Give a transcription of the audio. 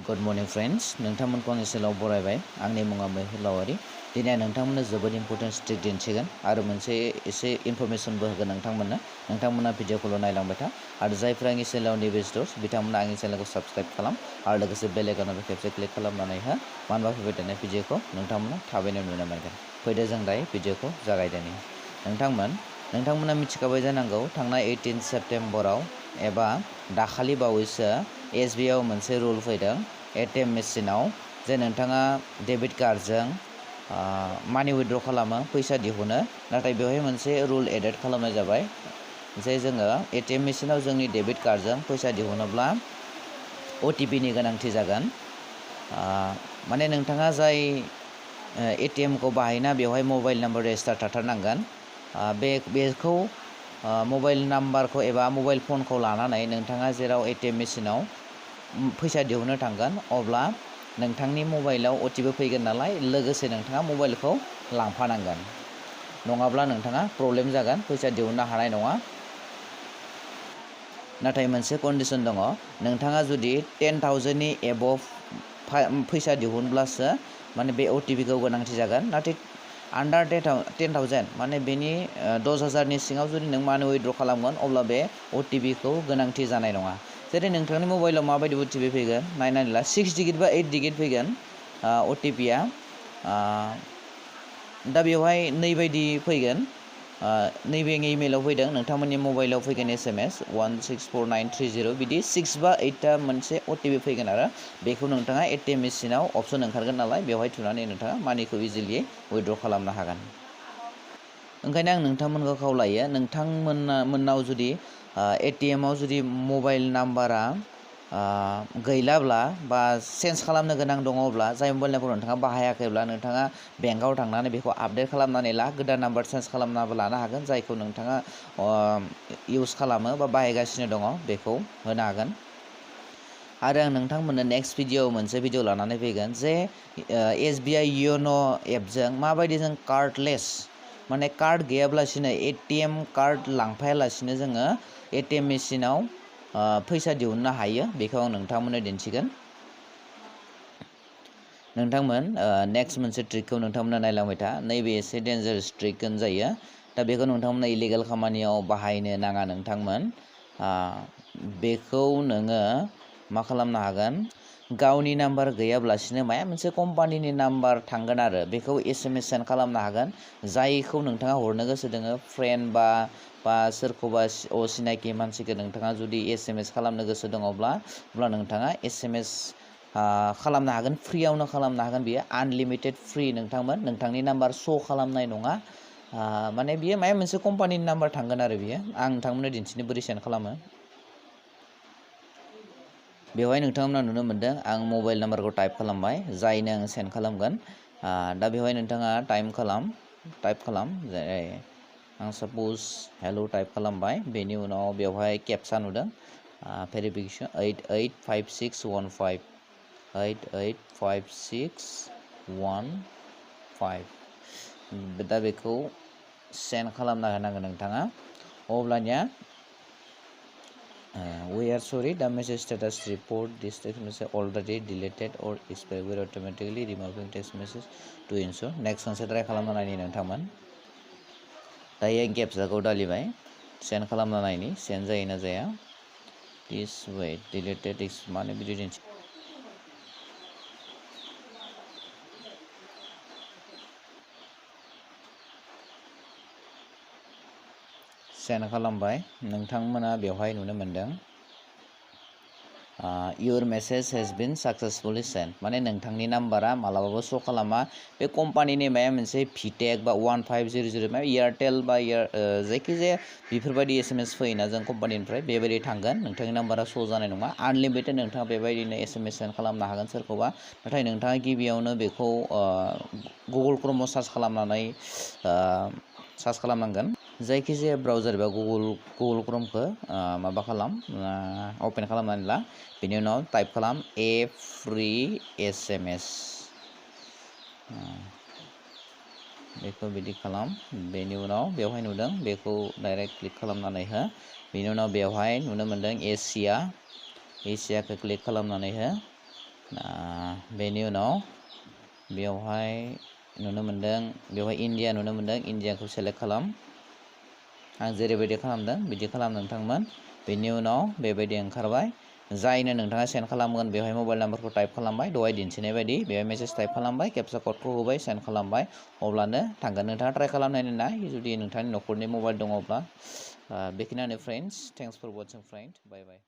good morning friends नोंथांमोनखौ आंनि चेनेलाव बरायबाय आंनि मुङा मैहुर लावारि दिनै आं नोंथांमोननो जोबोद इम्पोर्टेन्ट ट्रिक दिन्थिगोन आरो मोनसे एसे इनफरमेशनबो होगोन नोंथांमोना भिडिअखौल' नायलांबाय था आरो जायफ्रा आंनि चेनेलाव निउ भिजिटर्स बिथांमोना आंनि चेनेलखौ साबस्क्राइब खालाम आरो लोगोसे बेल आइकनआव खेबसे क्लिक खालामनानै हो मानोना फैबाय थानाय भिडिअखौ नोंथांमोना थाबैनो नुनो मोनगोन फैदो जों दायो भिडिअखौ जागायदिनि नोंथांमोना मिथिखाबाय जानांगौ थांनाय 18 सेप्तेम्बराव एबा दाखालि बावैसो SBI आव मोनसे रुल फैदों ATM मेसिनाव जे नोंथाङा डेबिट कार्डजों मानि विथड्र खालामो फैसा दिहुनो नाथाय बेवहाय मोनसे रुल एडेड खालामनाय जाबाय जे जोङो ATM मेसिनाव जोंनि डेबिट कार्डजों फैसा दिहुनोब्ला OTP नि गोनांथि जागोन माने नोंथाङा जाय ATM खौ बाहायना बेवहाय मबाइल नाम्बार रेजिस्टार थाथारनांगोन बेखौ मबाइल नाम्बारखौ एबा मबाइल फनखौ लानानै नोंथाङा जेराव ATM मेसिनाव फैसा दिहुननो थांगोन अब्ला नोंथांनि मबाइलाव OTP फैगोन नालाय लोगोसे नोंथाङा मबाइलखौ लांफानांगोन नङाब्ला नोंथाङा प्रब्लेम जागोन फैसा दिहुननो हानाय नङा नाथाय मोनसे कन्डिशन दङ नोंथाङा जुदि 10,000 नि एबभ फैसा दिहुनब्लासो माने बे OTP खौ गोनांथि जागोन नाथाय आन्डार 10,000 माने बेनि 10,000 नि सिङाव जुदि नों मानि विथड्र खालामगोन अब्ला बे OTP खौ गोनांथि जानाय नङा जेरै नोंथांनि मबाइलाव माबायदि OTP फैगोन नायनानै ला 6 डिजिट बा 8 डिजिट फैगोन OTP आ दा बेवहाय नैबायदि फैगोन नैबे इमेलाव फैदों नोंथांमोननि मबाइलाव फैगोन SMS 164930 बिदि 6 बा 8 टा मोनसे OTP फैगोन आरो बेखौ नोंथाङा ATM मेसिनाव अपसन ओंखारगोन नालाय बेवहाय थुनानै नोंथाङा मानिखौ इजिलि विथड्र खालामनो हागोन ओंखायनो आं नोंथांमोनखौ खावलायो नोंथांमोननाव जुदि ATM आव जुदि मबाइल नाम्बारा गैलाब्ला बा चेन्ज खालामनो गोनां दङब्ला जाय मबाइल नाम्बारखौ नोंथाङा बाहायाखैब्ला नोंथाङा बेंकआव थांनानै बेखौ आपडेट खालामनानै ला गोदान नाम्बार चेन्ज खालामनाबो लानो हागोन जायखौ नोंथाङा इउज खालामो बा बाहायगासिनो दङ बेखौ होनो हागोन आरो आं नोंथांमोननो नेक्स्ट भिडिअ मोनसे भिडिअ लानानै फैगोन जे SBI YONO एपजों माबायदि जों कार्डलेस माने कार्ड गैयाब्लासिनो ATM कार्ड लांफायालासिनो जोङो ATM मेसिनाव फैसा दिहुननो हायो बेखौ आं नोंथांमोननो दिन्थिगोन नेक्स्ट मोनसे ट्रिकखौ नोंथांमोना नायलांबाय था नैबे एसे डेन्जारास ट्रिक जायो दा बेखौ नोंथांमोना इलिगेल खामानियाव बाहायनो नाङा नोंथांमोन बेखौ नोङो मा खालामनो हागोन गावनि नाम्बार गैयाब्लासिनो माया मोनसे कम्पानिनि नाम्बार थांगोन आरो बेखौ SMS सेन्ड खालामनो हागोन जायखौ नोंथाङा हरनो गोसो दोङो फ्रेन्ड बा सोरखौबा असिनाखि मानसिखौ नोंथाङा जुदि SMS खालामनो गोसो दङब्ला अब्ला नोंथाङा SMS खालामनो हागोन फ्रियावनो खालामनो हागोन बियो आनलिमिटेड फ्रि नोंथांनि नाम्बार श' खालामनाय नङा माने बियो माया मोनसे कम्पानिनि नाम्बार थांगोन आरो बियो आं नोंथांमोननो दिन्थिनो बोरै सेन्ड खालामो बेवहाय नोंथांमोना नुनो मोनदों आं मबाइल नाम्बारखौ टाइप खालामबाय जायनो आं सेन्ड खालामगोन दा बेवहाय नोंथाङा टाइप खालाम जेरै आं साप'ज हेल' टाइप खालामबाय बेनि उनाव बेवहाय केपसा नुदों भेरिफिकेसन 885615 दा बेखौ सेन्ड खालामना होनांगोन नोंथाङा अब्लानिया we are sorry the message status report this text message already deleted or expired we are automatically removing text message to ensure next मोनसे ट्राइ खालामना नायनि नोंथांमोन दायो केपसाखौ दालिबाय सेन्ड खालामना नायनि सेन्ड जायोना जाया प्लिज वेट डिलीटेड माने बिदि दिन्थि सेन्ड खालामबाय नोंथांमोना बेवहाय नुनो मोनदों your message has been successfully sent माने नोंथांनि नाम्बारा मालाबाबो श' खालामा बे कम्पानिनि माया मोनसे VTEC बा 1500 माया एयारटेल बा जायखिजाया बेफोरबायदि SMS फैयोना जों कम्पानिनिफ्राय बेबायदि थांगोन नोंथांनि नाम्बारा श' जानाय नङा आनलिमिटेड नोंथाङा बेबायदिनो SMS सेन्ड खालामनो हागोन सोरखौबा नाथाय नोंथाङा गिबियावनो बेखौ गुगोल क्रोमाव सार्च खालामनांगोन जायखिजाया ब्राउजार एबा गुगोल क्रोमखौ माबा खालाम अपेन खालामनानै ला बेनि उनाव टाइप खालाम फ्रि SMS बेखौ बिदि खालाम बेनि उनाव बेवहाय नुदों बेखौ डाइरेक्ट क्लिक खालामनानै हो बेनि उनाव बेवहाय नुनो मोनदों एसियाखौ क्लिक खालामनानै हो बेनि उनाव बेवहाय नुनो मोनदों बेवहाय इन्डिया नुनो मोनदों इन्डियाखौ सेलेक्ट खालाम आं जेरैबायदि खालामदों बिदि खालाम नोंथांमोन बेनि उनाव बेबायदि ओंखारबाय जायनो नोंथाङा सेन्ड खालामगोन बेवहाय मबाइल नाम्बारखौ टाइप खालामबाय दहाय दिन्थिनाय बायदि बेवहाय मेसेज टाइप खालामबाय केपचा क'डखौ होबाय सेन्ड खालामबाय अब्लानो थांगोन नोंथाङा ट्राइ खालामनानै नाय जुदि नोंथांनि न'खरनि मबाइल दङब्ला बेखिनियानो friends thanks for watching friend bye bye